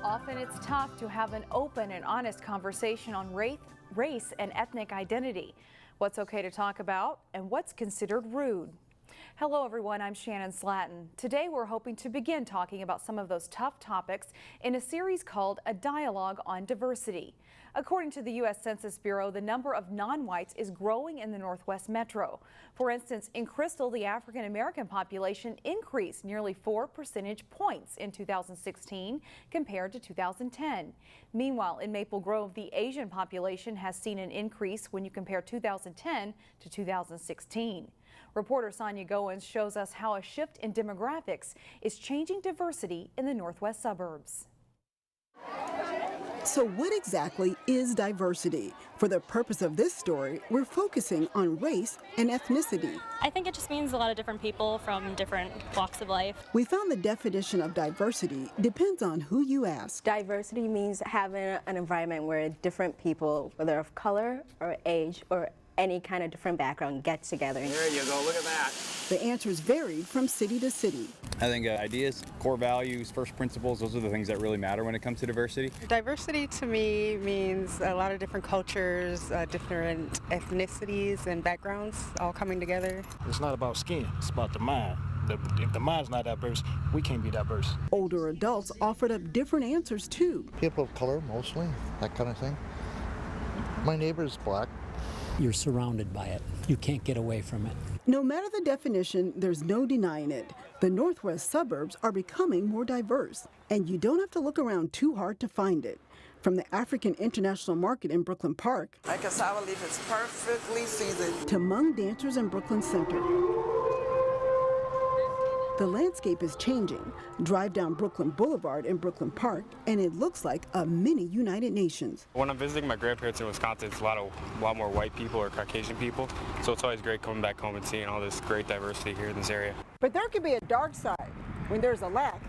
Often it's tough to have an open and honest conversation on race and ethnic identity. What's okay to talk about and what's considered rude. Hello everyone, I'm Shannon Slatton. Today we're hoping to begin talking about some of those tough topics in a series called A Dialogue on Diversity. According to the U.S. Census Bureau, the number of non-whites is growing in the Northwest Metro. For instance, in Crystal, the African American population increased nearly 4 percentage points in 2016 compared to 2010. Meanwhile, in Maple Grove, the Asian population has seen an increase when you compare 2010 to 2016. Reporter Sonia Goins shows us how a shift in demographics is changing diversity in the Northwest suburbs. So what exactly is diversity? For the purpose of this story, we're focusing on race and ethnicity. I think it just means a lot of different people from different walks of life. We found the definition of diversity depends on who you ask. Diversity means having an environment where different people, whether of color or age or any kind of different background, get together. There you go, look at that. The answers varied from city to city. I think ideas, core values, first principles, those are the things that really matter when it comes to diversity. Diversity to me means a lot of different cultures, different ethnicities and backgrounds all coming together. It's not about skin, it's about the mind. If the mind's not diverse, we can't be diverse. Older adults offered up different answers too. People of color mostly, that kind of thing. My neighbor's black. You're surrounded by it. You can't get away from it. No matter the definition, there's no denying it. The Northwest suburbs are becoming more diverse, and you don't have to look around too hard to find it. From the African International Market in Brooklyn Park, a cassava leaf is perfectly seasoned, to Hmong dancers in Brooklyn Center. The landscape is changing. Drive down Brooklyn Boulevard in Brooklyn Park, and it looks like a mini United Nations. When I'm visiting my grandparents in Wisconsin, it's a lot more white people or Caucasian people. So it's always great coming back home and seeing all this great diversity here in this area. But there can be a dark side when there's a lack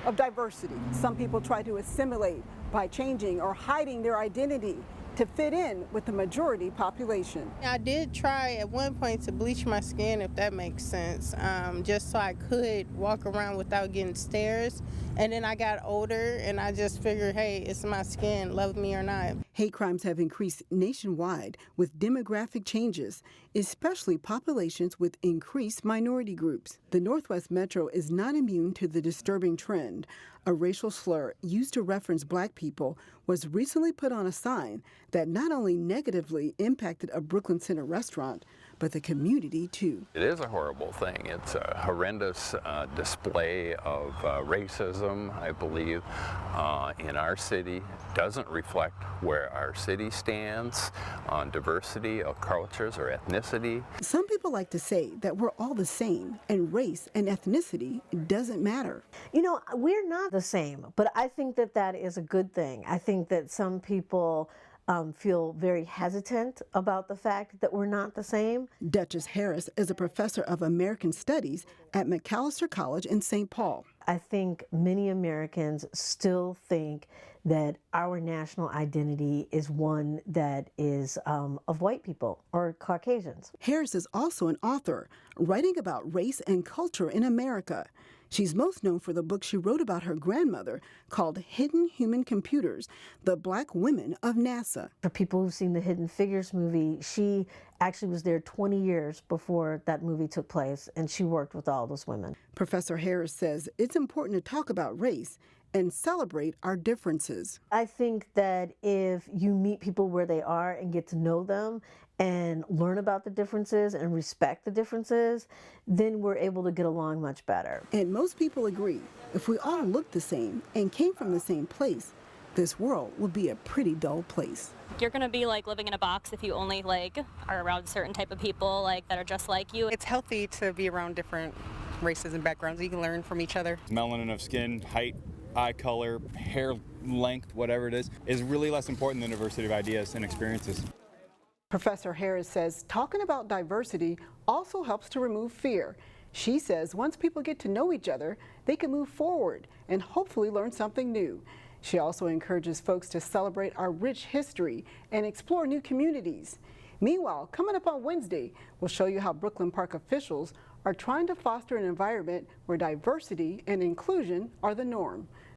of diversity. Some people try to assimilate by changing or hiding their identity to fit in with the majority population. I did try at one point to bleach my skin, if that makes sense, just so I could walk around without getting stares. And then I got older and I just figured, hey, it's my skin, love me or not. Hate crimes have increased nationwide with demographic changes, especially populations with increased minority groups. The Northwest Metro is not immune to the disturbing trend. A racial slur used to reference black people was recently put on a sign that not only negatively impacted a Brooklyn Center restaurant, but the community too. It is a horrible thing. It's a horrendous display of racism, I believe, in our city. Doesn't reflect where our city stands on diversity of cultures or ethnicity. Some people like to say that we're all the same and race and ethnicity doesn't matter. You know, we're not the same, but I think that that is a good thing. I think that some people feel very hesitant about the fact that we're not the same. Duchess Harris is a professor of American Studies at MACALESTER College in St. Paul. I think many Americans still think that our national identity is one that is of white people or Caucasians. Harris is also an author, writing about race and culture in America. She's most known for the book she wrote about her grandmother called Hidden Human Computers, The Black Women of NASA. For people who've seen the Hidden Figures movie, she actually was there 20 years before that movie took place, and she worked with all those women. Professor Harris says it's important to talk about race and celebrate our differences. I think that if you meet people where they are and get to know them and learn about the differences and respect the differences, then we're able to get along much better. And most people agree, if we all looked the same and came from the same place, this world would be a pretty dull place. You're gonna be like living in a box if you only are around certain type of people that are just like you. It's healthy to be around different races and backgrounds. You can learn from each other. Melanin of skin, height, eye color, hair length, whatever it is really less important than diversity of ideas and experiences. Professor Harris says talking about diversity also helps to remove fear. She says once people get to know each other, they can move forward and hopefully learn something new. She also encourages folks to celebrate our rich history and explore new communities. Meanwhile, coming up on Wednesday, we'll show you how Brooklyn Park officials are trying to foster an environment where diversity and inclusion are the norm.